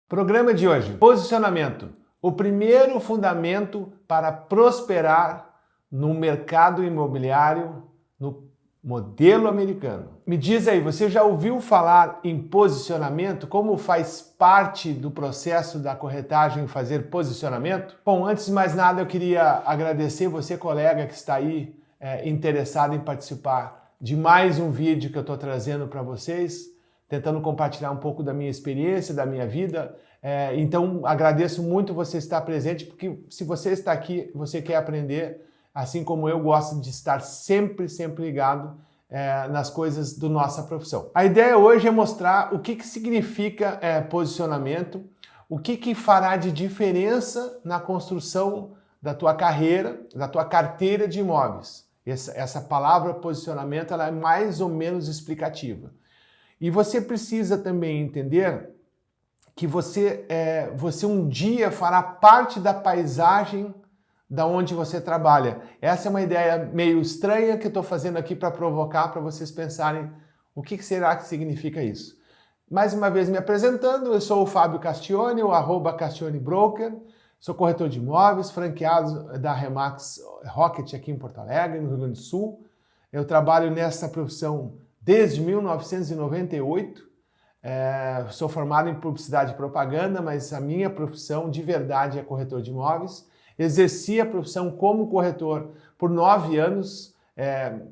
Programa de hoje, posicionamento. O primeiro fundamento para prosperar no mercado imobiliário no modelo americano. Me diz aí, você já ouviu falar em posicionamento? Como faz parte do processo da corretagem fazer posicionamento? Bom, antes de mais nada eu queria agradecer você, colega, que está aí interessado em participar de mais um vídeo que eu estou trazendo para vocês, tentando compartilhar um pouco da minha experiência, da minha vida. Então, agradeço muito você estar presente, porque se você está aqui, você quer aprender, assim como eu gosto de estar sempre ligado nas coisas da nossa profissão. A ideia hoje é mostrar o que significa posicionamento, o que fará de diferença na construção da tua carreira, da tua carteira de imóveis. Essa palavra posicionamento ela é mais ou menos explicativa. E você precisa também entender que você um dia fará parte da paisagem da onde você trabalha. Essa é uma ideia meio estranha que eu estou fazendo aqui para provocar, para vocês pensarem o que será que significa isso. Mais uma vez me apresentando, eu sou o Fábio Castione, o @CastioneBroker, sou corretor de imóveis, franqueado da Remax Rocket aqui em Porto Alegre, no Rio Grande do Sul. Eu trabalho nessa profissão desde 1998, sou formado em publicidade e propaganda, mas a minha profissão de verdade é corretor de imóveis. Exerci a profissão como corretor por 9 anos,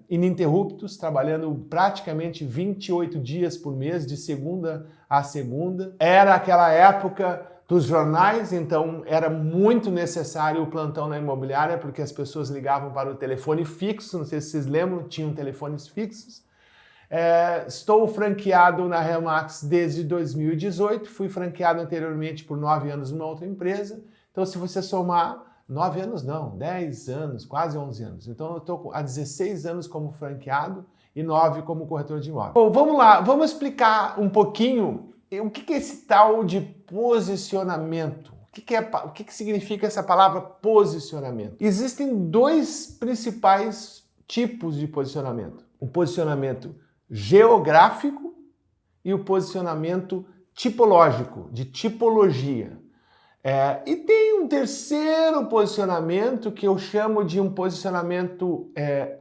ininterruptos, trabalhando praticamente 28 dias por mês, de segunda a segunda. Era aquela época dos jornais, então era muito necessário o plantão na imobiliária, porque as pessoas ligavam para o telefone fixo, não sei se vocês lembram, tinham telefones fixos. Estou franqueado na Remax desde 2018, fui franqueado anteriormente por 9 anos numa outra empresa, então se você somar, 9 anos não, 10 anos, quase 11 anos. Então eu estou há 16 anos como franqueado e 9 como corretor de imóveis. Bom, vamos lá, vamos explicar um pouquinho o que é esse tal de posicionamento. O que significa essa palavra posicionamento? Existem dois principais tipos de posicionamento. O posicionamento geográfico e o posicionamento tipológico, de tipologia. E tem um terceiro posicionamento que eu chamo de um posicionamento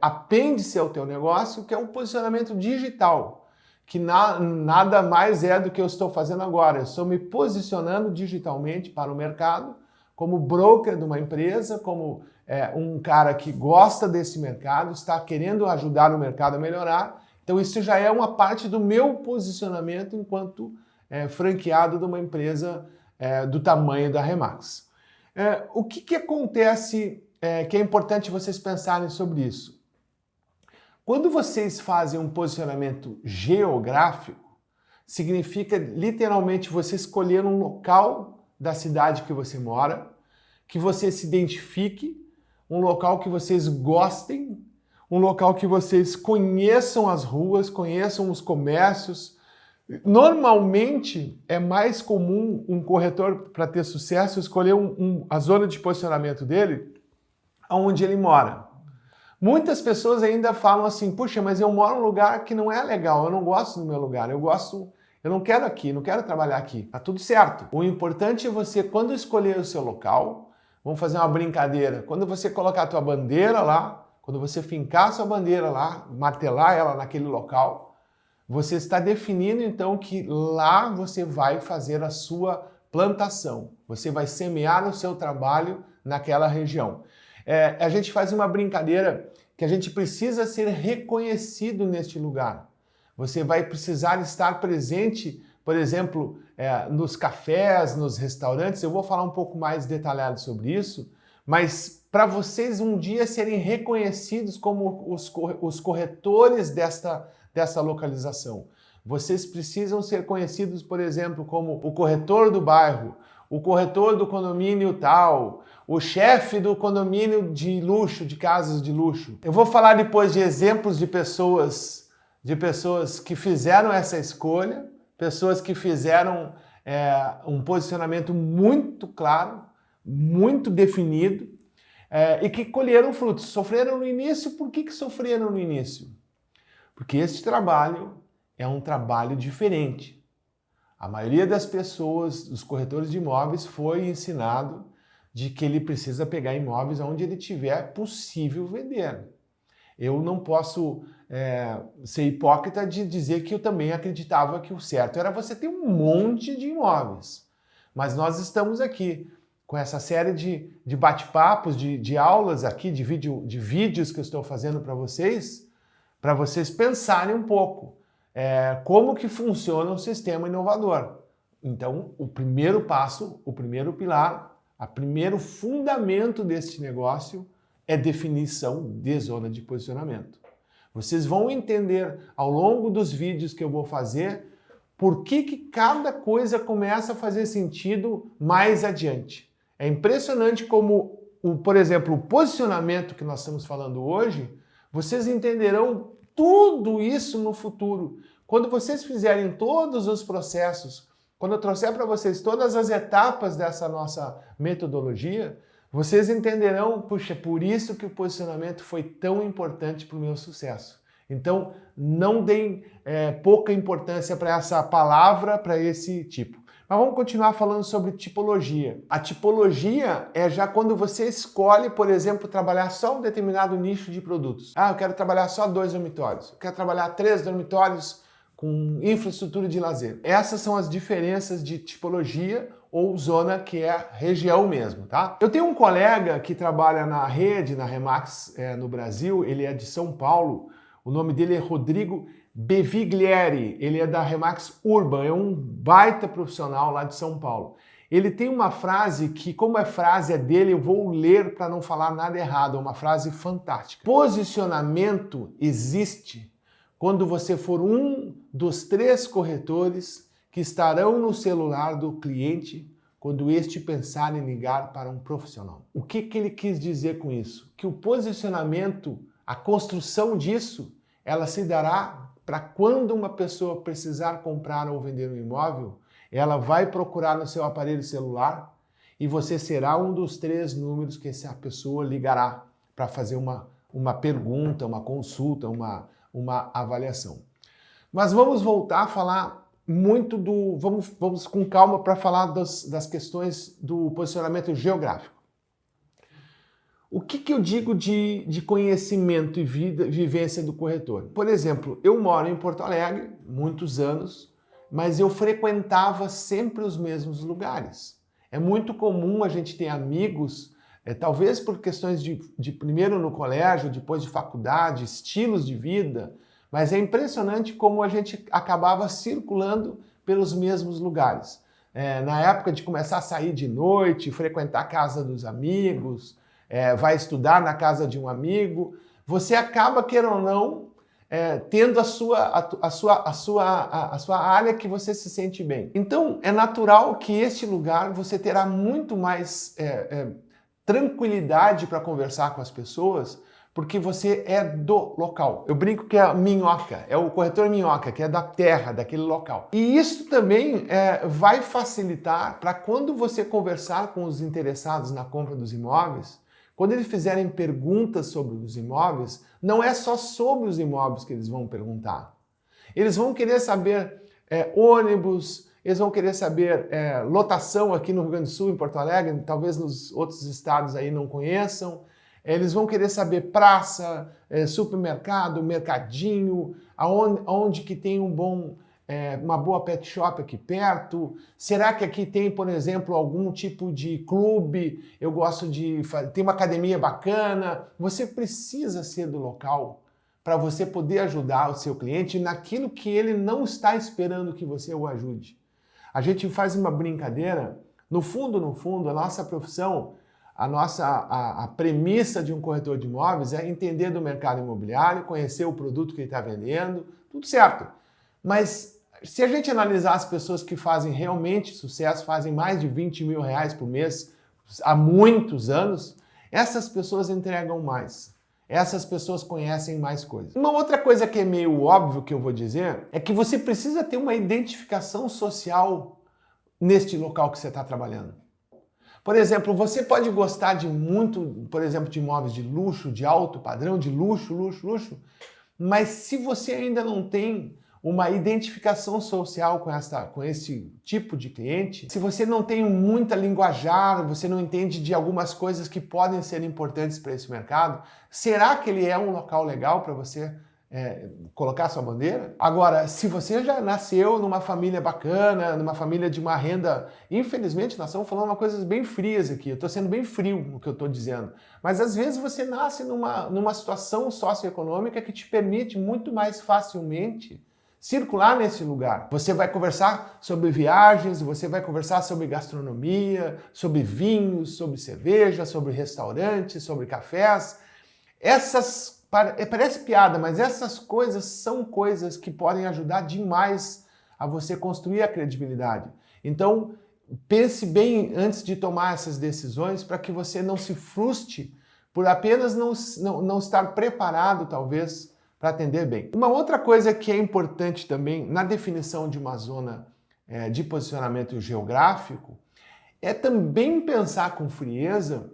apêndice ao teu negócio, que é um posicionamento digital, que nada mais é do que eu estou fazendo agora. Eu estou me posicionando digitalmente para o mercado, como broker de uma empresa, como um cara que gosta desse mercado, está querendo ajudar o mercado a melhorar. Então isso já é uma parte do meu posicionamento enquanto franqueado de uma empresa do tamanho da Remax. O que acontece que é importante vocês pensarem sobre isso? Quando vocês fazem um posicionamento geográfico, significa literalmente você escolher um local da cidade que você mora, que você se identifique, um local que vocês gostem, um local que vocês conheçam as ruas, conheçam os comércios. Normalmente é mais comum um corretor, para ter sucesso, escolher a zona de posicionamento dele onde ele mora. Muitas pessoas ainda falam assim, puxa, mas eu moro num lugar que não é legal, eu não gosto do meu lugar, eu não quero aqui, não quero trabalhar aqui. Tá tudo certo. O importante é você, quando escolher o seu local, vamos fazer uma brincadeira, quando você colocar a tua bandeira lá, quando você fincar a sua bandeira lá, martelar ela naquele local, você está definindo então que lá você vai fazer a sua plantação, você vai semear o seu trabalho naquela região. A gente faz uma brincadeira que a gente precisa ser reconhecido neste lugar. Você vai precisar estar presente, por exemplo, nos cafés, nos restaurantes. Eu vou falar um pouco mais detalhado sobre isso, mas para vocês um dia serem reconhecidos como os corretores dessa localização. Vocês precisam ser conhecidos, por exemplo, como o corretor do bairro, o corretor do condomínio tal, o chefe do condomínio de luxo, de casas de luxo. Eu vou falar depois de exemplos de pessoas que fizeram essa escolha, pessoas que fizeram um posicionamento muito claro, muito definido, e que colheram frutos. Sofreram no início. Por que sofreram no início? Porque este trabalho é um trabalho diferente. A maioria das pessoas, dos corretores de imóveis, foi ensinado de que ele precisa pegar imóveis onde ele tiver possível vender. Eu não posso ser hipócrita de dizer que eu também acreditava que o certo era você ter um monte de imóveis. Mas nós estamos aqui com essa série de bate-papos, de aulas aqui, de vídeos que eu estou fazendo para vocês pensarem um pouco como que funciona um sistema inovador. Então, o primeiro passo, o primeiro pilar, o primeiro fundamento deste negócio é definição de zona de posicionamento. Vocês vão entender ao longo dos vídeos que eu vou fazer por que cada coisa começa a fazer sentido mais adiante. É impressionante como, por exemplo, o posicionamento que nós estamos falando hoje, vocês entenderão tudo isso no futuro. Quando vocês fizerem todos os processos, quando eu trouxer para vocês todas as etapas dessa nossa metodologia, vocês entenderão, puxa, por isso que o posicionamento foi tão importante para o meu sucesso. Então, não deem pouca importância para essa palavra, para esse tipo. Mas vamos continuar falando sobre tipologia. A tipologia é já quando você escolhe, por exemplo, trabalhar só um determinado nicho de produtos. Ah, eu quero trabalhar só 2 dormitórios. Eu quero trabalhar 3 dormitórios com infraestrutura de lazer. Essas são as diferenças de tipologia ou zona, que é região mesmo, tá? Eu tenho um colega que trabalha na rede, na Remax, no Brasil, ele é de São Paulo, o nome dele é Rodrigo Beviglieri, ele é da Remax Urban, é um baita profissional lá de São Paulo. Ele tem uma frase que, como a frase é dele, eu vou ler para não falar nada errado, é uma frase fantástica. Posicionamento existe quando você for um dos 3 corretores que estarão no celular do cliente quando este pensar em ligar para um profissional. O que ele quis dizer com isso? Que o posicionamento, a construção disso, ela se dará para quando uma pessoa precisar comprar ou vender um imóvel, ela vai procurar no seu aparelho celular e você será um dos 3 números que essa pessoa ligará para fazer uma pergunta, uma consulta, uma avaliação. Mas vamos voltar a falar muito vamos com calma para falar das questões do posicionamento geográfico. O que eu digo de conhecimento e vivência do corretor? Por exemplo, eu moro em Porto Alegre, muitos anos, mas eu frequentava sempre os mesmos lugares. É muito comum a gente ter amigos, talvez por questões de primeiro no colégio, depois de faculdade, estilos de vida, mas é impressionante como a gente acabava circulando pelos mesmos lugares. Na época de começar a sair de noite, frequentar a casa dos amigos, vai estudar na casa de um amigo, você acaba, queira ou não, tendo a sua área que você se sente bem. Então, é natural que este lugar você terá muito mais tranquilidade para conversar com as pessoas, porque você é do local. Eu brinco que é a minhoca, é o corretor minhoca, que é da terra, daquele local. E isso também vai facilitar para quando você conversar com os interessados na compra dos imóveis, quando eles fizerem perguntas sobre os imóveis, não é só sobre os imóveis que eles vão perguntar. Eles vão querer saber ônibus, eles vão querer saber lotação aqui no Rio Grande do Sul, em Porto Alegre, talvez nos outros estados aí não conheçam. Eles vão querer saber praça, supermercado, mercadinho, aonde que tem uma boa pet shop aqui perto. Será que aqui tem, por exemplo, algum tipo de clube? Eu gosto tem uma academia bacana. Você precisa ser do local para você poder ajudar o seu cliente naquilo que ele não está esperando que você o ajude. A gente faz uma brincadeira, no fundo, a nossa profissão, a premissa de um corretor de imóveis é entender do mercado imobiliário, conhecer o produto que ele está vendendo, tudo certo. Mas se a gente analisar as pessoas que fazem realmente sucesso, fazem mais de 20 mil reais por mês há muitos anos, essas pessoas entregam mais. Essas pessoas conhecem mais coisas. Uma outra coisa que é meio óbvio que eu vou dizer é que você precisa ter uma identificação social neste local que você está trabalhando. Por exemplo, você pode gostar de muito, por exemplo, de imóveis de luxo, de alto padrão, de luxo, mas se você ainda não tem uma identificação social com esse tipo de cliente, se você não tem muita linguajar, você não entende de algumas coisas que podem ser importantes para esse mercado, será que ele é um local legal para você colocar sua bandeira? Agora, se você já nasceu numa família bacana, numa família de uma renda... Infelizmente, nós estamos falando uma coisas bem frias aqui, eu estou sendo bem frio no que eu estou dizendo, mas às vezes você nasce numa situação socioeconômica que te permite muito mais facilmente circular nesse lugar. Você vai conversar sobre viagens, você vai conversar sobre gastronomia, sobre vinhos, sobre cerveja, sobre restaurantes, sobre cafés. Parece piada, mas essas coisas são coisas que podem ajudar demais a você construir a credibilidade. Então, pense bem antes de tomar essas decisões para que você não se frustre por apenas não estar preparado, talvez, para atender bem. Uma outra coisa que é importante também na definição de uma zona de posicionamento geográfico é também pensar com frieza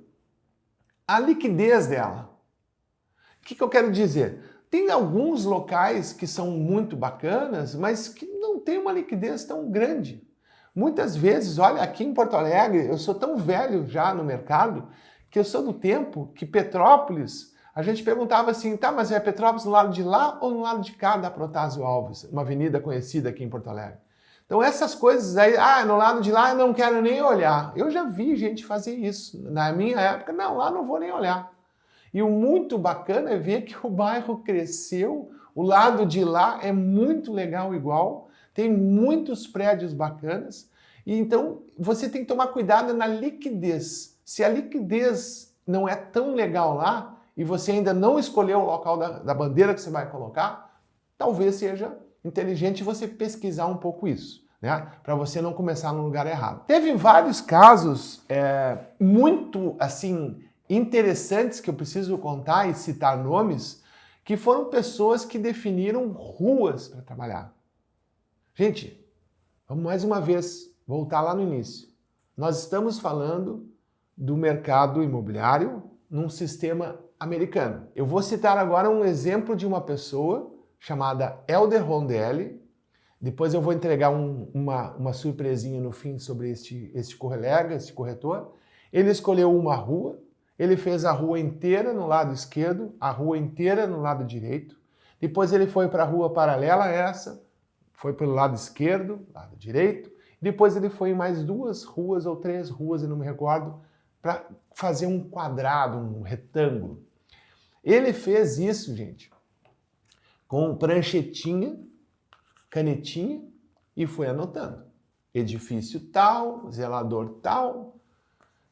a liquidez dela. O que eu quero dizer? Tem alguns locais que são muito bacanas, mas que não tem uma liquidez tão grande. Muitas vezes, olha, aqui em Porto Alegre, eu sou tão velho já no mercado, que eu sou do tempo que Petrópolis, a gente perguntava assim, tá, mas é Petrópolis no lado de lá ou no lado de cá da Protásio Alves, uma avenida conhecida aqui em Porto Alegre. Então essas coisas aí, no lado de lá eu não quero nem olhar. Eu já vi gente fazer isso. Na minha época, não, lá não vou nem olhar. E o muito bacana é ver que o bairro cresceu, o lado de lá é muito legal igual, tem muitos prédios bacanas, e então você tem que tomar cuidado na liquidez. Se a liquidez não é tão legal lá, e você ainda não escolheu o local da bandeira que você vai colocar, talvez seja inteligente você pesquisar um pouco isso, né? Para você não começar no lugar errado. Teve vários casos muito, assim, interessantes que eu preciso contar e citar nomes, que foram pessoas que definiram ruas para trabalhar. Gente, vamos mais uma vez voltar lá no início. Nós estamos falando do mercado imobiliário num sistema americano. Eu vou citar agora um exemplo de uma pessoa chamada Helder Rondelli. Depois eu vou entregar uma surpresinha no fim sobre este colega, este corretor. Ele escolheu uma rua. Ele fez a rua inteira no lado esquerdo, a rua inteira no lado direito. Depois ele foi para a rua paralela a essa, foi pelo lado esquerdo, lado direito. Depois ele foi em mais 2 ruas ou 3 ruas, eu não me recordo, para fazer um quadrado, um retângulo. Ele fez isso, gente, com pranchetinha, canetinha e foi anotando. Edifício tal, zelador tal.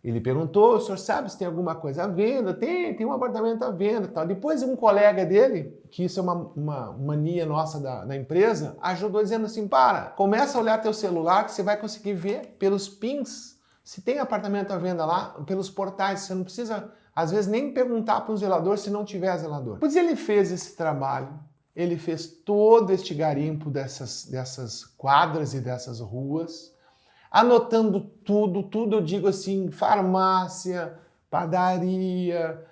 Ele perguntou, o senhor sabe se tem alguma coisa à venda? Tem um apartamento à venda. Tal. Depois um colega dele, que isso é uma mania nossa da empresa, ajudou dizendo assim, começa a olhar teu celular que você vai conseguir ver pelos pins se tem apartamento à venda lá, pelos portais. Você não precisa, às vezes, nem perguntar para um zelador se não tiver zelador. Pois ele fez esse trabalho, ele fez todo este garimpo dessas quadras e dessas ruas, anotando tudo, eu digo assim, farmácia, padaria,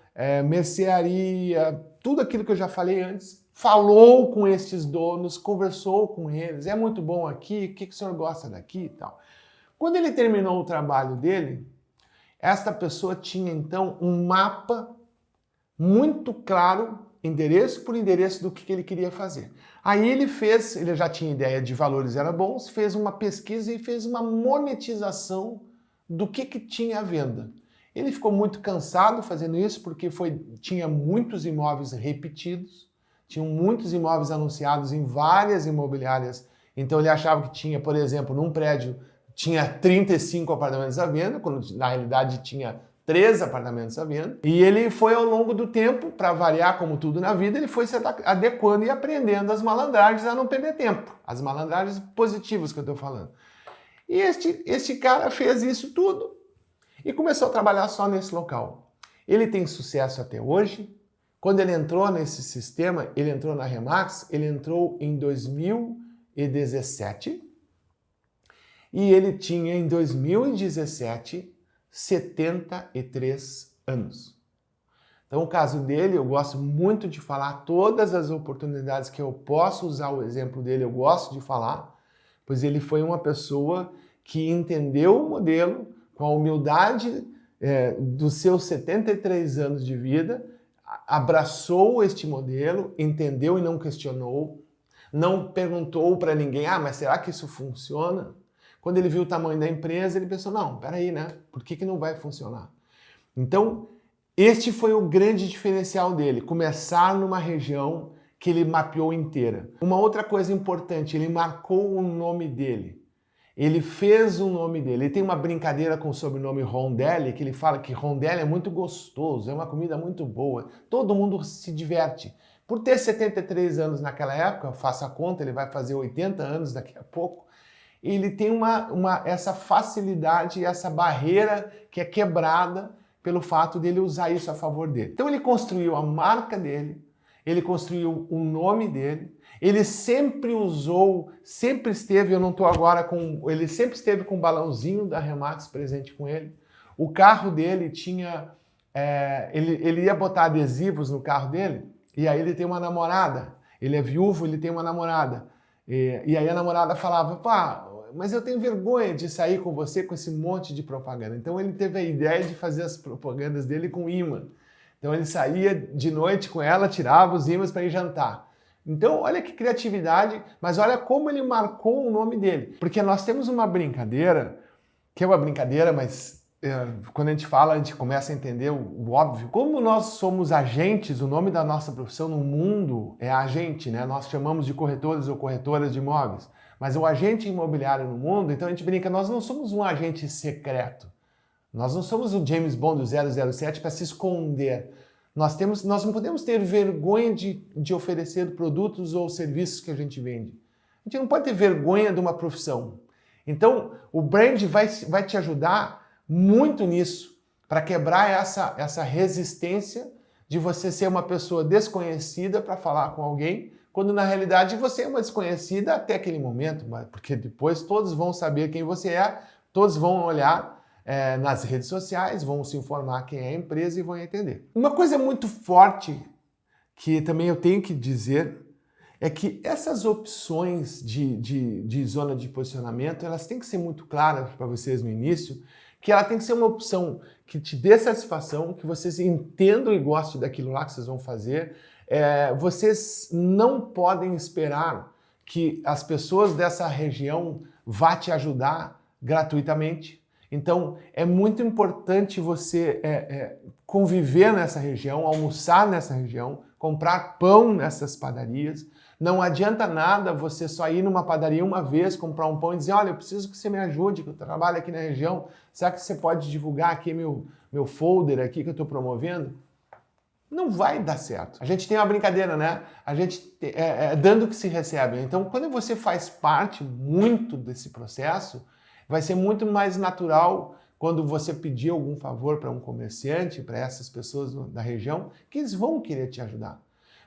mercearia, tudo aquilo que eu já falei antes, falou com estes donos, conversou com eles, é muito bom aqui, o que o senhor gosta daqui e tal. Quando ele terminou o trabalho dele, esta pessoa tinha então um mapa muito claro, endereço por endereço do que ele queria fazer. Aí ele já tinha ideia de valores eram bons, fez uma pesquisa e fez uma monetização do que tinha à venda. Ele ficou muito cansado fazendo isso porque tinha muitos imóveis repetidos, tinham muitos imóveis anunciados em várias imobiliárias, então ele achava que tinha, por exemplo, num prédio, tinha 35 apartamentos à venda, quando na realidade tinha 3 apartamentos à venda, e ele foi ao longo do tempo, para variar como tudo na vida, ele foi se adequando e aprendendo as malandragens a não perder tempo, as malandragens positivas que eu estou falando. E este cara fez isso tudo e começou a trabalhar só nesse local. Ele tem sucesso até hoje. Quando ele entrou nesse sistema, ele entrou na Remax, ele entrou em 2017 e ele tinha em 2017 73 anos. Então, o caso dele, eu gosto muito de falar todas as oportunidades que eu posso usar o exemplo dele, eu gosto de falar, pois ele foi uma pessoa que entendeu o modelo com a humildade dos seus 73 anos de vida, abraçou este modelo, entendeu e não questionou, não perguntou para ninguém, mas será que isso funciona? Quando ele viu o tamanho da empresa, ele pensou, não, peraí, né? Por que não vai funcionar? Então, este foi o grande diferencial dele, começar numa região que ele mapeou inteira. Uma outra coisa importante, ele marcou o nome dele. Ele fez o nome dele. Ele tem uma brincadeira com o sobrenome Rondelli, que ele fala que Rondelli é muito gostoso, é uma comida muito boa. Todo mundo se diverte. Por ter 73 anos naquela época, faça a conta, ele vai fazer 80 anos daqui a pouco, ele tem essa facilidade, essa barreira que é quebrada pelo fato dele usar isso a favor dele. Então ele construiu a marca dele, ele construiu o nome dele, ele sempre usou, sempre esteve, eu não estou agora com, ele sempre esteve com o balãozinho da Remax presente com ele. O carro dele tinha, ele ia botar adesivos no carro dele, e aí ele tem uma namorada, ele é viúvo, ele tem uma namorada. E aí a namorada falava, pá, mas eu tenho vergonha de sair com você com esse monte de propaganda. Então ele teve a ideia de fazer as propagandas dele com imã. Então ele saía de noite com ela, tirava os ímãs para ir jantar. Então olha que criatividade, mas olha como ele marcou o nome dele. Porque nós temos uma brincadeira, que é uma brincadeira, mas quando a gente fala, a gente começa a entender o óbvio. Como nós somos agentes, o nome da nossa profissão no mundo é agente, né? Nós chamamos de corretores ou corretoras de imóveis. Mas o agente imobiliário no mundo, então a gente brinca, nós não somos um agente secreto. Nós não somos o James Bond do 007 para se esconder. Nós não podemos ter vergonha de oferecer produtos ou serviços que a gente vende. A gente não pode ter vergonha de uma profissão. Então, o brand vai te ajudar muito nisso, para quebrar essa resistência de você ser uma pessoa desconhecida para falar com alguém, quando na realidade você é uma desconhecida até aquele momento, porque depois todos vão saber quem você é, todos vão olhar nas redes sociais, vão se informar quem é a empresa e vão entender. Uma coisa muito forte que também eu tenho que dizer é que essas opções de zona de posicionamento, elas têm que ser muito claras para vocês no início, que ela tem que ser uma opção que te dê satisfação, que vocês entendam e gostem daquilo lá que vocês vão fazer. Vocês não podem esperar que as pessoas dessa região vá te ajudar gratuitamente. Então, é muito importante você conviver nessa região, almoçar nessa região, comprar pão nessas padarias. Não adianta nada você só ir numa padaria uma vez, comprar um pão e dizer, olha, eu preciso que você me ajude, que eu trabalho aqui na região. Será que você pode divulgar aqui meu folder aqui que eu estou promovendo? Não vai dar certo. A gente tem uma brincadeira, né? A gente dando que se recebe. Então, quando você faz parte muito desse processo, vai ser muito mais natural quando você pedir algum favor para um comerciante, para essas pessoas da região, que eles vão querer te ajudar.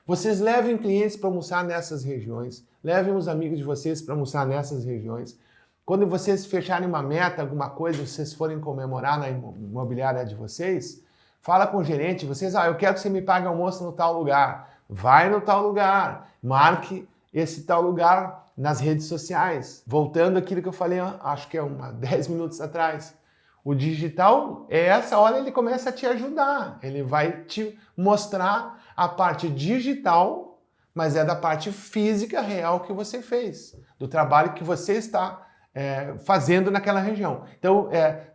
Vocês levem clientes para almoçar nessas regiões, levem os amigos de vocês para almoçar nessas regiões. Quando vocês fecharem uma meta, alguma coisa, vocês forem comemorar na imobiliária de vocês, fala com o gerente, vocês, eu quero que você me pague almoço no tal lugar. Vai no tal lugar, marque esse tal lugar nas redes sociais. Voltando àquilo que eu falei, acho que 10 minutos atrás. O digital, essa hora ele começa a te ajudar. Ele vai te mostrar a parte digital, mas é da parte física real que você fez, do trabalho que você está fazendo naquela região. Então,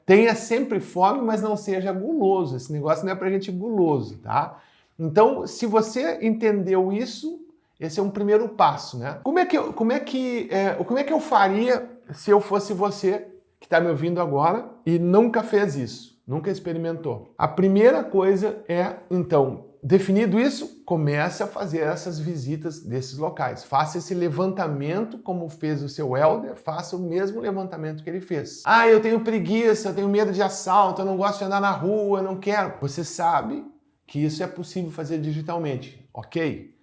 tenha sempre fome, mas não seja guloso. Esse negócio não é pra gente guloso, tá? Então, se você entendeu isso, esse é um primeiro passo, né? Como é que eu faria se eu fosse você que está me ouvindo agora e nunca fez isso, nunca experimentou? A primeira coisa é, então, definido isso, comece a fazer essas visitas desses locais. Faça esse levantamento como fez o seu Helder, faça o mesmo levantamento que ele fez. Eu tenho preguiça, eu tenho medo de assalto, eu não gosto de andar na rua, eu não quero. Você sabe que isso é possível fazer digitalmente, ok?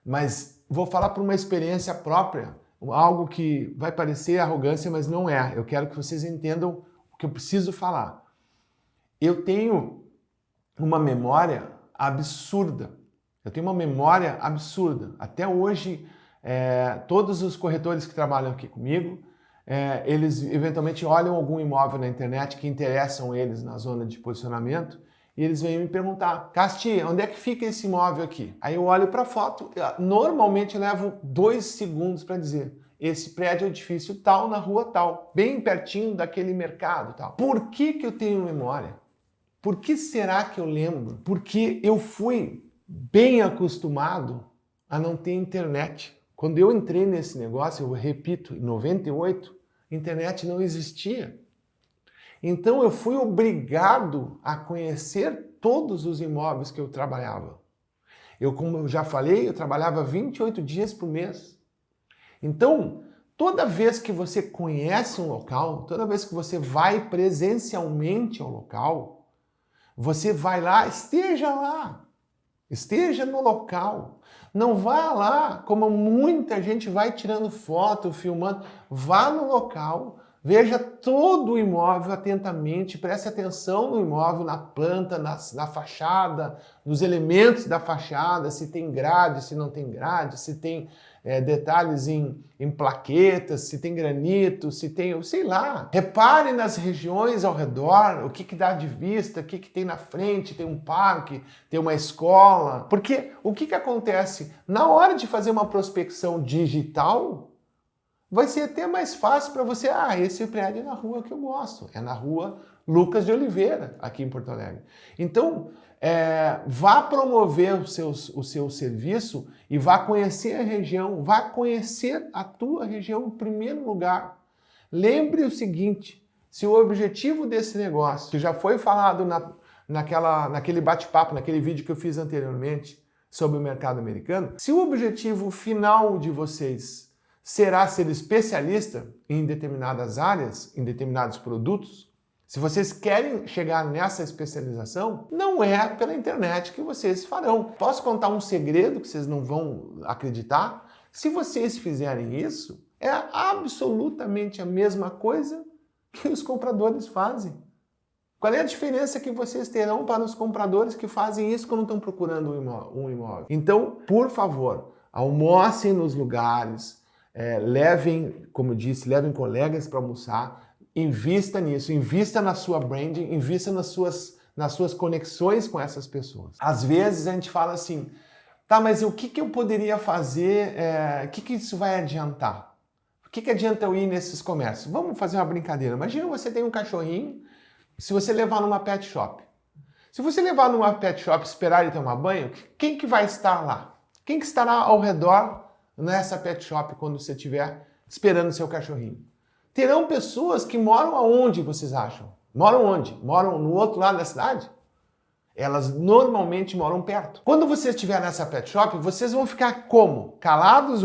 Mas vou falar por uma experiência própria, algo que vai parecer arrogância, mas não é. Eu quero que vocês entendam o que eu preciso falar. Eu tenho uma memória absurda. Eu tenho uma memória absurda. Até hoje, todos os corretores que trabalham aqui comigo, eles eventualmente olham algum imóvel na internet que interessam eles na zona de posicionamento e eles vêm me perguntar: Casti, onde é que fica esse imóvel aqui? Aí eu olho para a foto, normalmente eu levo 2 segundos para dizer: esse prédio é o edifício tal, na rua tal, bem pertinho daquele mercado tal. Por que eu tenho memória? Por que será que eu lembro? Porque eu fui bem acostumado a não ter internet. Quando eu entrei nesse negócio, eu repito, em 98, internet não existia. Então eu fui obrigado a conhecer todos os imóveis que eu trabalhava. Como eu já falei, eu trabalhava 28 dias por mês. Então, toda vez que você conhece um local, toda vez que você vai presencialmente ao local, você vai lá, esteja no local. Não vá lá como muita gente vai tirando foto, filmando. Vá no local, veja todo o imóvel atentamente, preste atenção no imóvel, na planta, na fachada, nos elementos da fachada, se tem grade, se não tem grade, se tem detalhes em plaquetas, se tem granito, se tem, sei lá. Repare nas regiões ao redor, o que dá de vista, o que tem na frente, tem um parque, tem uma escola. Porque o que acontece? Na hora de fazer uma prospecção digital, vai ser até mais fácil para você. Esse prédio é na rua que eu gosto, é na rua Lucas de Oliveira, aqui em Porto Alegre. Então, vá promover o seu serviço e vá conhecer a região, vá conhecer a tua região em primeiro lugar. Lembre o seguinte, se o objetivo desse negócio, que já foi falado naquele bate-papo, naquele vídeo que eu fiz anteriormente sobre o mercado americano, se o objetivo final de vocês será ser especialista em determinadas áreas, em determinados produtos, se vocês querem chegar nessa especialização, não é pela internet que vocês farão. Posso contar um segredo que vocês não vão acreditar? Se vocês fizerem isso, é absolutamente a mesma coisa que os compradores fazem. Qual é a diferença que vocês terão para os compradores que fazem isso quando estão procurando um imóvel? Então, por favor, almocem nos lugares, levem, como eu disse, levem colegas para almoçar, invista nisso, invista na sua branding, invista nas suas conexões com essas pessoas. Às vezes a gente fala assim, tá, mas o que eu poderia fazer, o que isso vai adiantar? O que adianta eu ir nesses comércios? Vamos fazer uma brincadeira. Imagina você tem um cachorrinho, se você levar numa pet shop. Se você levar numa pet shop e esperar ele tomar banho, quem que vai estar lá? Quem que estará ao redor nessa pet shop quando você estiver esperando seu cachorrinho? Terão pessoas que moram aonde, vocês acham? Moram onde? Moram no outro lado da cidade? Elas normalmente moram perto. Quando você estiver nessa pet shop, vocês vão ficar como? Calados,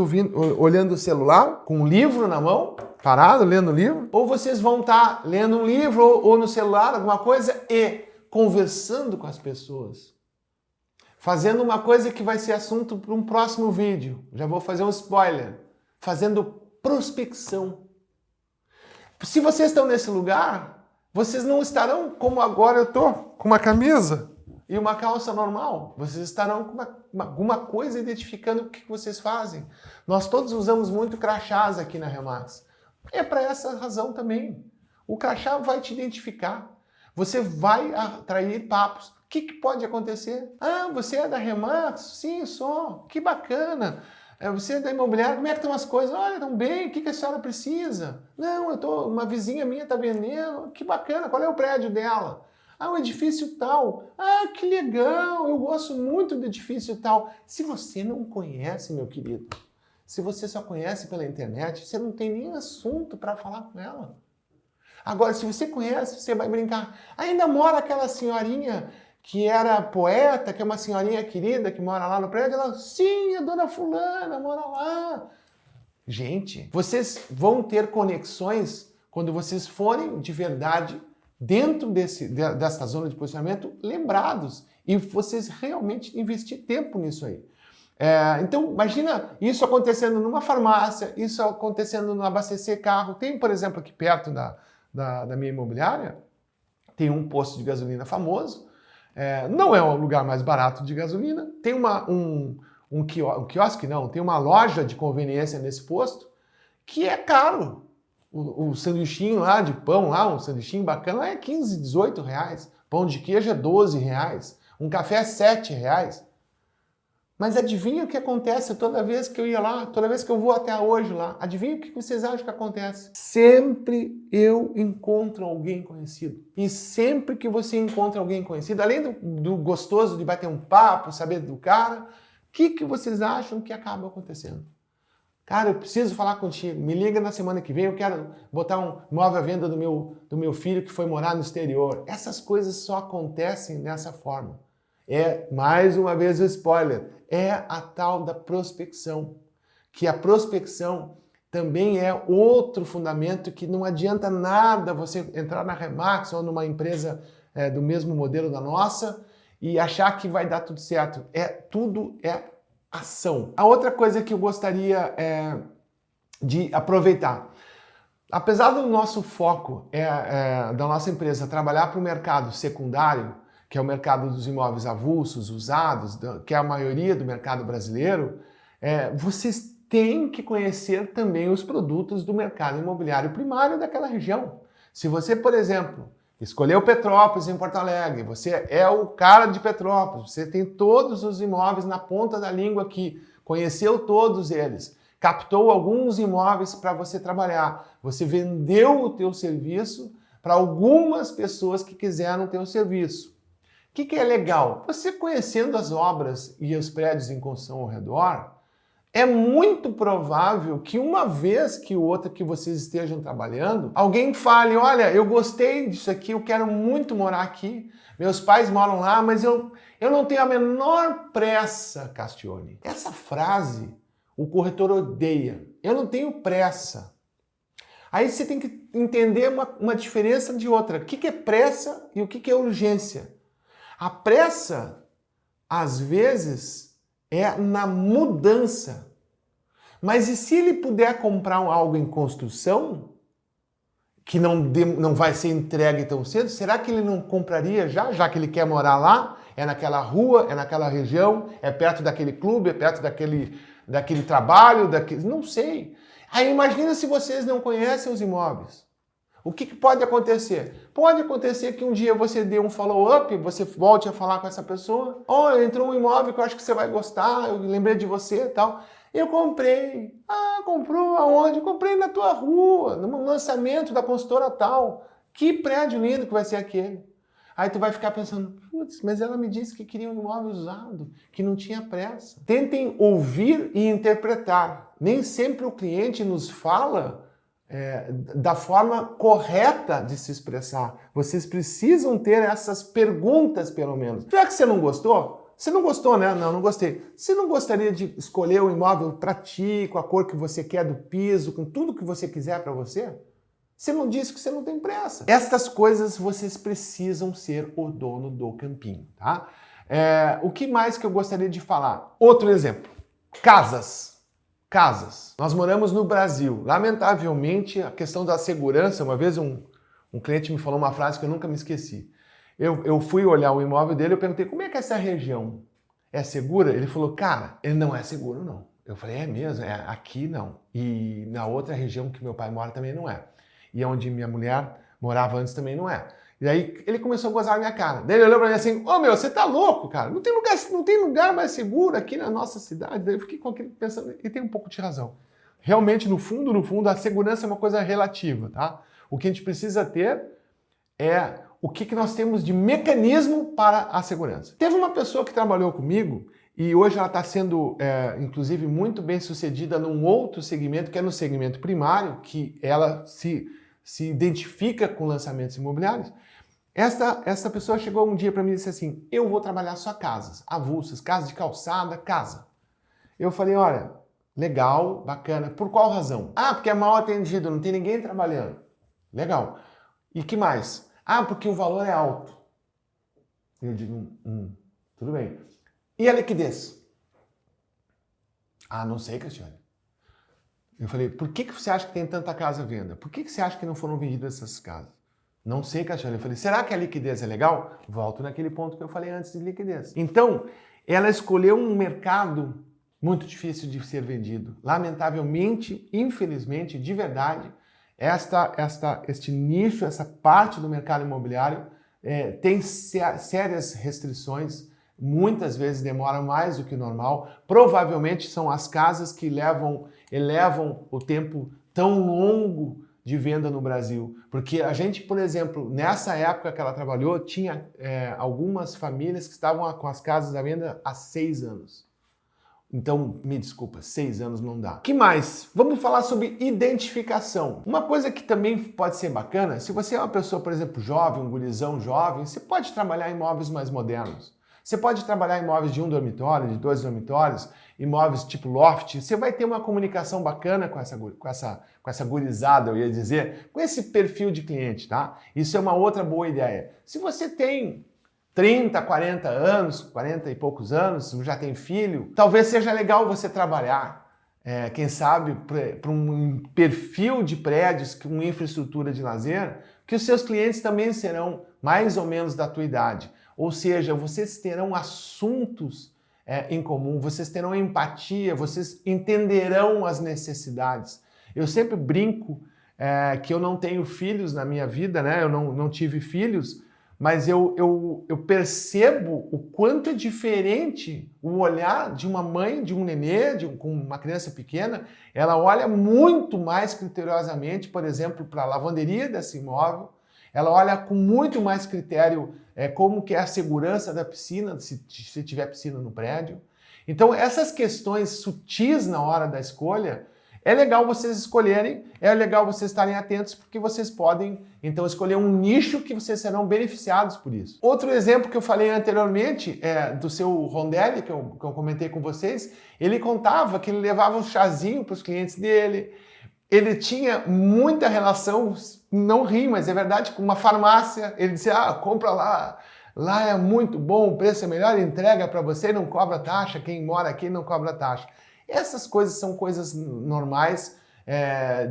olhando o celular, com um livro na mão, parado, lendo o livro? Ou vocês vão estar lendo um livro ou no celular, alguma coisa, e conversando com as pessoas? Fazendo uma coisa que vai ser assunto para um próximo vídeo. Já vou fazer um spoiler. Fazendo prospecção. Se vocês estão nesse lugar, vocês não estarão como agora eu estou, com uma camisa e uma calça normal. Vocês estarão com alguma coisa identificando o que vocês fazem. Nós todos usamos muito crachás aqui na Remax. É para essa razão também. O crachá vai te identificar. Você vai atrair papos. O que pode acontecer? Você é da Remax? Sim, sou. Que bacana. Você é da imobiliária, como é que estão as coisas? Olha, estão bem, o que a senhora precisa? Não, uma vizinha minha está vendendo, que bacana, qual é o prédio dela? O edifício tal. Que legal, eu gosto muito do edifício tal. Se você não conhece, meu querido, se você só conhece pela internet, você não tem nem assunto para falar com ela. Agora, se você conhece, você vai brincar. Ainda mora aquela senhorinha que era poeta, que é uma senhorinha querida que mora lá no prédio, ela, sim, a dona fulana mora lá. Gente, vocês vão ter conexões quando vocês forem de verdade dentro dessa zona de posicionamento lembrados e vocês realmente investir tempo nisso aí. Então, imagina isso acontecendo numa farmácia, isso acontecendo no abastecer carro. Tem, por exemplo, aqui perto da minha imobiliária, tem um posto de gasolina famoso, Não é o lugar mais barato de gasolina. Tem um quiosque, não, tem uma loja de conveniência nesse posto que é caro. O sanduichinho lá de pão, lá, um sanduichinho bacana, é 15, 18 reais. Pão de queijo é 12 reais. Um café é 7 reais. Mas adivinha o que acontece toda vez que eu ia lá, toda vez que eu vou até hoje lá? Adivinha o que vocês acham que acontece? Sempre eu encontro alguém conhecido. E sempre que você encontra alguém conhecido, além do gostoso de bater um papo, saber do cara, o que vocês acham que acaba acontecendo? Cara, eu preciso falar contigo. Me liga na semana que vem, eu quero botar um imóvel à venda do meu filho que foi morar no exterior. Essas coisas só acontecem dessa forma. Mais uma vez o spoiler, é a tal da prospecção. Que a prospecção também é outro fundamento que não adianta nada você entrar na Remax ou numa empresa do mesmo modelo da nossa e achar que vai dar tudo certo. Tudo é ação. A outra coisa que eu gostaria de aproveitar, apesar do nosso foco da nossa empresa trabalhar para o mercado secundário, que é o mercado dos imóveis avulsos, usados, que é a maioria do mercado brasileiro, vocês têm que conhecer também os produtos do mercado imobiliário primário daquela região. Se você, por exemplo, escolheu Petrópolis em Porto Alegre, você é o cara de Petrópolis, você tem todos os imóveis na ponta da língua aqui, conheceu todos eles, captou alguns imóveis para você trabalhar, você vendeu o teu serviço para algumas pessoas que quiseram o teu serviço. O que é legal? Você conhecendo as obras e os prédios em construção ao redor, é muito provável que uma vez que outra que vocês estejam trabalhando, alguém fale, olha, eu gostei disso aqui, eu quero muito morar aqui, meus pais moram lá, mas eu não tenho a menor pressa, Castione. Essa frase o corretor odeia. Eu não tenho pressa. Aí você tem que entender uma diferença de outra. O que é pressa e o que é urgência? A pressa, às vezes, é na mudança. Mas e se ele puder comprar algo em construção, que não vai ser entregue tão cedo, será que ele não compraria já que ele quer morar lá? É naquela rua, é naquela região, é perto daquele clube, é perto daquele trabalho, não sei. Aí imagina se vocês não conhecem os imóveis. O que pode acontecer? Pode acontecer que um dia você dê um follow-up, você volte a falar com essa pessoa. Entrou um imóvel que eu acho que você vai gostar, eu lembrei de você e tal. Eu comprei. Comprou aonde? Comprei na tua rua, no lançamento da consultora tal. Que prédio lindo que vai ser aquele. Aí tu vai ficar pensando, putz, mas ela me disse que queria um imóvel usado, que não tinha pressa. Tentem ouvir e interpretar. Nem sempre o cliente nos fala da forma correta de se expressar. Vocês precisam ter essas perguntas, pelo menos. Já que você não gostou? Você não gostou, né? Não gostei. Você não gostaria de escolher o imóvel para ti, com a cor que você quer do piso, com tudo que você quiser para você? Você não disse que você não tem pressa. Estas coisas vocês precisam ser o dono do campinho, tá? O que mais que eu gostaria de falar? Outro exemplo. Casas. Nós moramos no Brasil. Lamentavelmente, a questão da segurança, uma vez um cliente me falou uma frase que eu nunca me esqueci. Eu fui olhar o imóvel dele, eu perguntei, como é que é essa região? É segura? Ele falou, cara, ele não é seguro, não. Eu falei, é mesmo? Aqui não. E na outra região que meu pai mora também não é. E onde minha mulher morava antes também não é. E aí ele começou a gozar a minha cara. Daí ele olhou pra mim assim, você tá louco, cara? Não tem lugar mais seguro aqui na nossa cidade. Daí eu fiquei com aquele pensando, e tem um pouco de razão. Realmente, no fundo, a segurança é uma coisa relativa, tá? O que a gente precisa ter é o que nós temos de mecanismo para a segurança. Teve uma pessoa que trabalhou comigo e hoje ela está sendo, inclusive, muito bem sucedida num outro segmento, que é no segmento primário, que ela se identifica com lançamentos imobiliários. Essa pessoa chegou um dia para mim e disse assim, eu vou trabalhar só casas, avulsas, casas de calçada, casa. Eu falei, olha, legal, bacana, por qual razão? Porque é mal atendido, não tem ninguém trabalhando. Legal. E que mais? Porque o valor é alto. Eu digo, tudo bem. E a liquidez? Não sei, Cristiane. Eu falei, por que você acha que tem tanta casa à venda? Por que você acha que não foram vendidas essas casas? Não sei, Cachorro. Eu falei, será que a liquidez é legal? Volto naquele ponto que eu falei antes de liquidez. Então, ela escolheu um mercado muito difícil de ser vendido. Lamentavelmente, infelizmente, de verdade, este nicho, essa parte do mercado imobiliário tem sérias restrições, muitas vezes demora mais do que o normal. Provavelmente são as casas que elevam o tempo tão longo de venda no Brasil. Porque a gente, por exemplo, nessa época que ela trabalhou, tinha algumas famílias que estavam com as casas à venda há 6 anos. Então, me desculpa, 6 anos não dá. O que mais? Vamos falar sobre identificação. Uma coisa que também pode ser bacana, se você é uma pessoa, por exemplo, jovem, um gurizão jovem, você pode trabalhar em imóveis mais modernos. Você pode trabalhar em imóveis de 1 dormitório, de 2 dormitórios, imóveis tipo loft. Você vai ter uma comunicação bacana com essa gurizada, eu ia dizer, com esse perfil de cliente, tá? Isso é uma outra boa ideia. Se você tem 30, 40 anos, 40 e poucos anos, já tem filho, talvez seja legal você trabalhar, quem sabe, para um perfil de prédios com infraestrutura de lazer, que os seus clientes também serão mais ou menos da tua idade. Ou seja, vocês terão assuntos em comum, vocês terão empatia, vocês entenderão as necessidades. Eu sempre brinco que eu não tenho filhos na minha vida, né? Eu não tive filhos, mas eu percebo o quanto é diferente o olhar de uma mãe, de um nenê, com uma criança pequena. Ela olha muito mais criteriosamente, por exemplo, para a lavanderia desse imóvel. Ela olha com muito mais critério como que é a segurança da piscina, se tiver piscina no prédio. Então, essas questões sutis na hora da escolha, é legal vocês escolherem, é legal vocês estarem atentos, porque vocês podem, então, escolher um nicho que vocês serão beneficiados por isso. Outro exemplo que eu falei anteriormente, do seu Rondelli, que eu comentei com vocês, ele contava que ele levava um chazinho para os clientes dele, ele tinha muita relação, não ri, mas é verdade, com uma farmácia. Ele dizia, compra lá é muito bom, o preço é melhor, entrega para você, não cobra taxa, quem mora aqui não cobra taxa. Essas coisas são coisas normais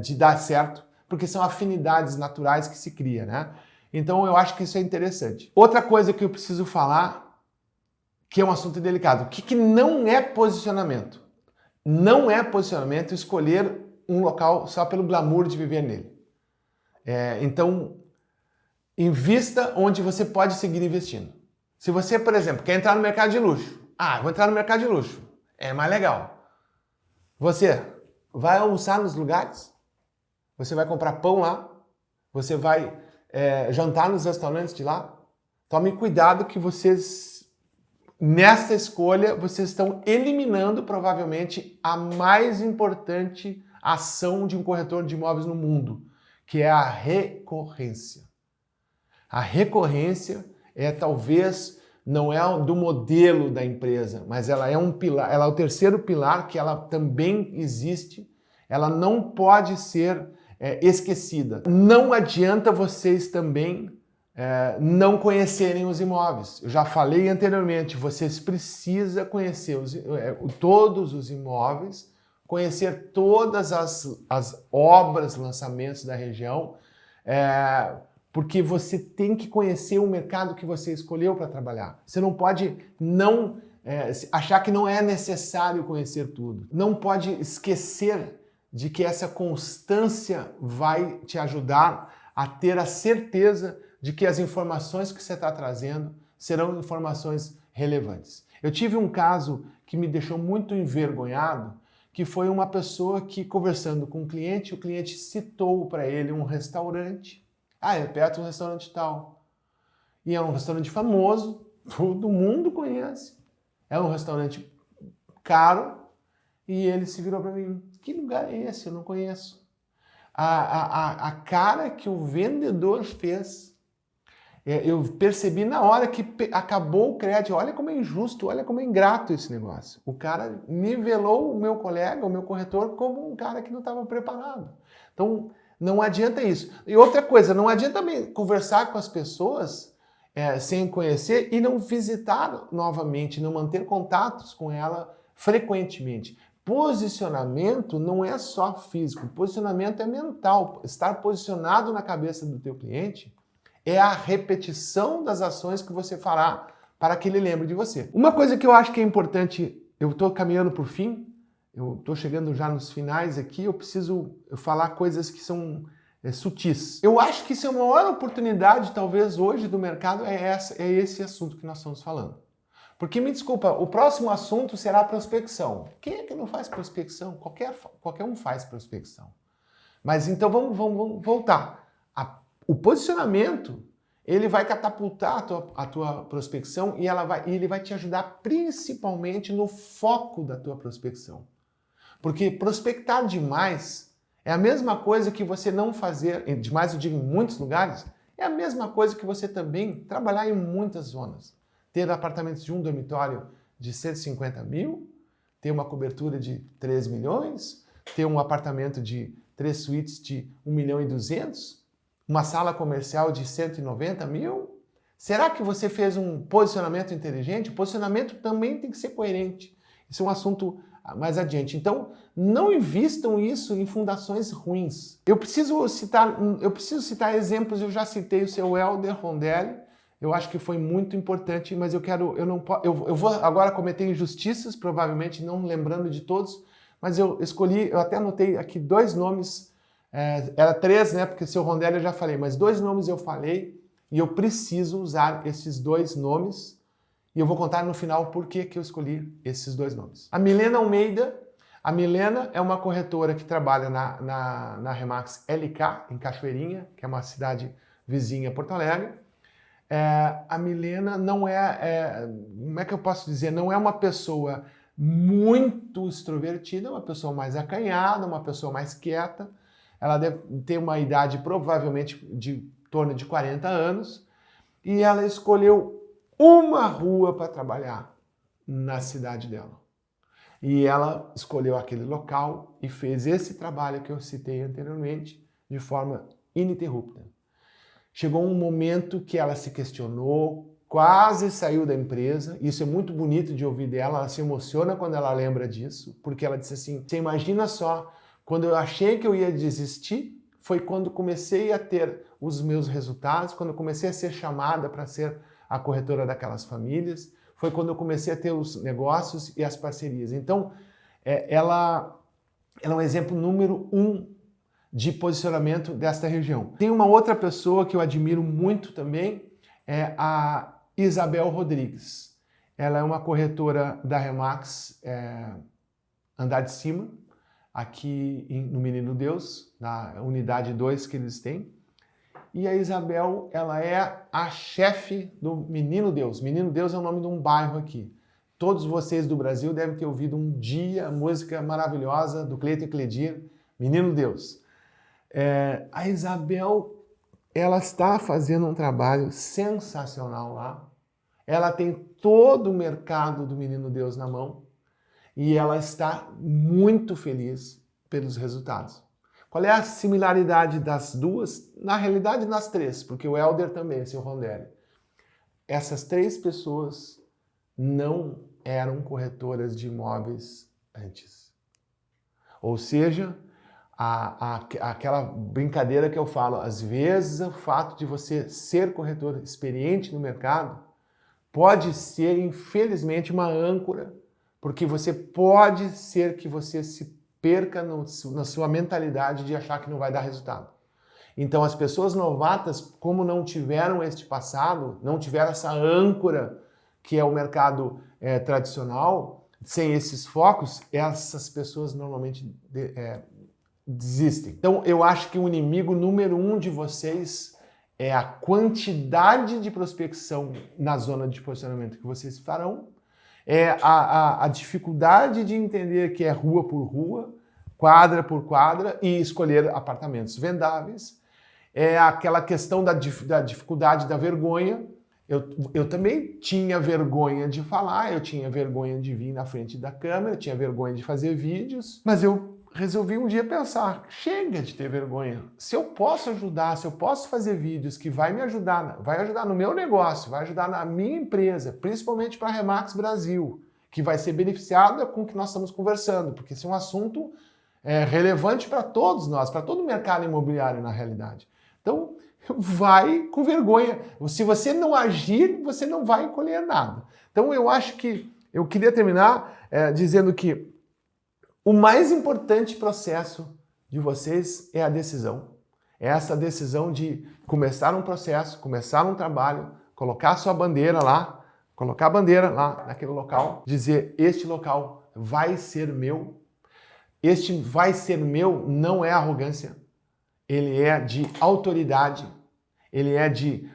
de dar certo, porque são afinidades naturais que se cria, né? Então eu acho que isso é interessante. Outra coisa que eu preciso falar, que é um assunto delicado, o que não é posicionamento? Não é posicionamento escolher um local só pelo glamour de viver nele. Então, invista onde você pode seguir investindo. Se você, por exemplo, quer entrar no mercado de luxo, vou entrar no mercado de luxo, é mais legal. Você vai almoçar nos lugares, você vai comprar pão lá, você vai jantar nos restaurantes de lá. Tome cuidado que vocês, nesta escolha, vocês estão eliminando provavelmente a mais importante ação de um corretor de imóveis no mundo, que é a recorrência. A recorrência talvez não é do modelo da empresa, mas ela é um pilar, ela é o terceiro pilar que ela também existe, ela não pode ser esquecida. Não adianta vocês também não conhecerem os imóveis. Eu já falei anteriormente, vocês precisam conhecer todos os imóveis, conhecer todas as obras, lançamentos da região, porque você tem que conhecer o mercado que você escolheu para trabalhar. Você não pode achar que não é necessário conhecer tudo. Não pode esquecer de que essa constância vai te ajudar a ter a certeza de que as informações que você está trazendo serão informações relevantes. Eu tive um caso que me deixou muito envergonhado, que foi uma pessoa que, conversando com um cliente, o cliente citou para ele um restaurante. É perto de um restaurante tal. E é um restaurante famoso, todo mundo conhece. É um restaurante caro. E ele se virou para mim, que lugar é esse? Eu não conheço. A cara que o vendedor fez, eu percebi na hora que acabou o crédito. Olha como é injusto, olha como é ingrato esse negócio. O cara nivelou o meu colega, o meu corretor, como um cara que não estava preparado. Então, não adianta isso. E outra coisa, não adianta também conversar com as pessoas sem conhecer e não visitar novamente, não manter contatos com ela frequentemente. Posicionamento não é só físico, posicionamento é mental. Estar posicionado na cabeça do teu cliente é a repetição das ações que você fará para que ele lembre de você. Uma coisa que eu acho que é importante, eu estou caminhando para o fim, eu estou chegando já nos finais aqui, eu preciso falar coisas que são sutis. Eu acho que isso é a maior oportunidade, talvez, hoje do mercado, é esse assunto que nós estamos falando. Porque, me desculpa, o próximo assunto será prospecção. Quem é que não faz prospecção? Qualquer um faz prospecção. Mas então vamos voltar. O posicionamento, ele vai catapultar a tua prospecção e ele vai te ajudar principalmente no foco da tua prospecção. Porque prospectar demais é a mesma coisa que você não fazer, demais eu digo em muitos lugares, é a mesma coisa que você também trabalhar em muitas zonas. Ter apartamentos de um dormitório de 150 mil, ter uma cobertura de 3 milhões, ter um apartamento de 3 suítes de 1 milhão e 200, uma sala comercial de 190 mil. Será que você fez um posicionamento inteligente? O posicionamento também tem que ser coerente. Isso é um assunto mais adiante. Então, não invistam isso em fundações ruins. Eu preciso citar exemplos, eu já citei o seu Helder Rondelli, eu acho que foi muito importante, mas eu vou agora cometer injustiças, provavelmente não lembrando de todos, mas eu até anotei aqui 2 nomes, era 3, né, porque o seu Rondelli eu já falei, mas 2 nomes eu falei, e eu preciso usar esses 2 nomes, e eu vou contar no final por que eu escolhi esses 2 nomes. A Milena Almeida. A Milena é uma corretora que trabalha na Remax LK, em Cachoeirinha, que é uma cidade vizinha a Porto Alegre. A Milena não como é que eu posso dizer? Não é uma pessoa muito extrovertida, é uma pessoa mais acanhada, uma pessoa mais quieta. Ela deve ter uma idade provavelmente de torno de 40 anos. E ela escolheu uma rua para trabalhar na cidade dela. E ela escolheu aquele local e fez esse trabalho que eu citei anteriormente de forma ininterrupta. Chegou um momento que ela se questionou, quase saiu da empresa. Isso é muito bonito de ouvir dela, ela se emociona quando ela lembra disso, porque ela disse assim, você imagina só, quando eu achei que eu ia desistir, foi quando comecei a ter os meus resultados, quando eu comecei a ser chamada para ser a corretora daquelas famílias, foi quando eu comecei a ter os negócios e as parcerias. Então, ela é um exemplo número 1 de posicionamento desta região. Tem uma outra pessoa que eu admiro muito também, é a Isabel Rodrigues. Ela é uma corretora da Remax Andar de Cima, aqui no Menino Deus, na unidade 2 que eles têm. E a Isabel, ela é a chefe do Menino Deus. Menino Deus é o nome de um bairro aqui. Todos vocês do Brasil devem ter ouvido um dia a música maravilhosa do Cleiton e Cledir, Menino Deus. A Isabel, ela está fazendo um trabalho sensacional lá. Ela tem todo o mercado do Menino Deus na mão e ela está muito feliz pelos resultados. Qual é a similaridade das duas? Na realidade, nas 3, porque o Helder também, seu Rondelli. Essas 3 pessoas não eram corretoras de imóveis antes. Ou seja, aquela brincadeira que eu falo, às vezes o fato de você ser corretor experiente no mercado pode ser, infelizmente, uma âncora, porque pode ser que você se perca na sua mentalidade de achar que não vai dar resultado. Então as pessoas novatas, como não tiveram este passado, não tiveram essa âncora que é o mercado tradicional, sem esses focos, essas pessoas normalmente desistem. Então eu acho que o inimigo número 1 de vocês é a quantidade de prospecção na zona de posicionamento que vocês farão, a dificuldade de entender que é rua por rua, quadra por quadra e escolher apartamentos vendáveis, aquela questão da dificuldade da vergonha. Eu também tinha vergonha de falar, eu tinha vergonha de vir na frente da câmera, eu tinha vergonha de fazer vídeos, mas eu resolvi um dia pensar, chega de ter vergonha. Se eu posso ajudar, se eu posso fazer vídeos que vai ajudar no meu negócio, vai ajudar na minha empresa, principalmente para a Remax Brasil, que vai ser beneficiada com o que nós estamos conversando, porque esse é um assunto relevante para todos nós, para todo o mercado imobiliário na realidade. Então, vai com vergonha. Se você não agir, você não vai colher nada. Então eu acho que eu queria terminar dizendo que o mais importante processo de vocês é a decisão. É essa decisão de começar um processo, começar um trabalho, colocar a sua bandeira lá, colocar a bandeira lá naquele local, dizer: este local vai ser meu. Este vai ser meu não é arrogância, ele é de autoridade, ele é de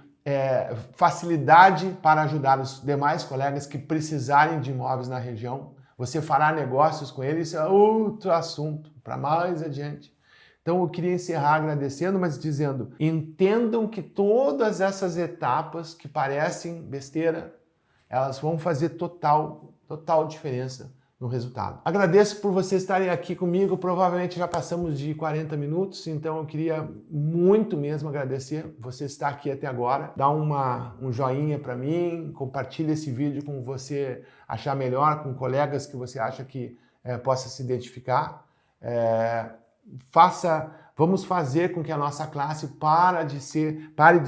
facilidade para ajudar os demais colegas que precisarem de imóveis na região. Você fará negócios com eles, isso é outro assunto, para mais adiante. Então eu queria encerrar agradecendo, mas dizendo: entendam que todas essas etapas que parecem besteira, elas vão fazer total diferença no resultado. Agradeço por vocês estarem aqui comigo, provavelmente já passamos de 40 minutos, então eu queria muito mesmo agradecer você estar aqui até agora. Dá um joinha para mim, compartilhe esse vídeo com você achar melhor, com colegas que você acha que possa se identificar. Vamos fazer com que a nossa classe pare de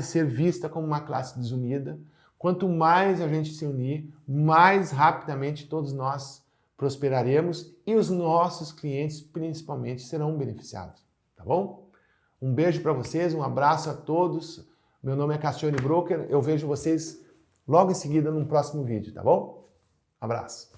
ser vista como uma classe desunida. Quanto mais a gente se unir, mais rapidamente todos nós prosperaremos e os nossos clientes, principalmente, serão beneficiados, tá bom? Um beijo para vocês, um abraço a todos. Meu nome é Castione Broker, eu vejo vocês logo em seguida num próximo vídeo, tá bom? Abraço.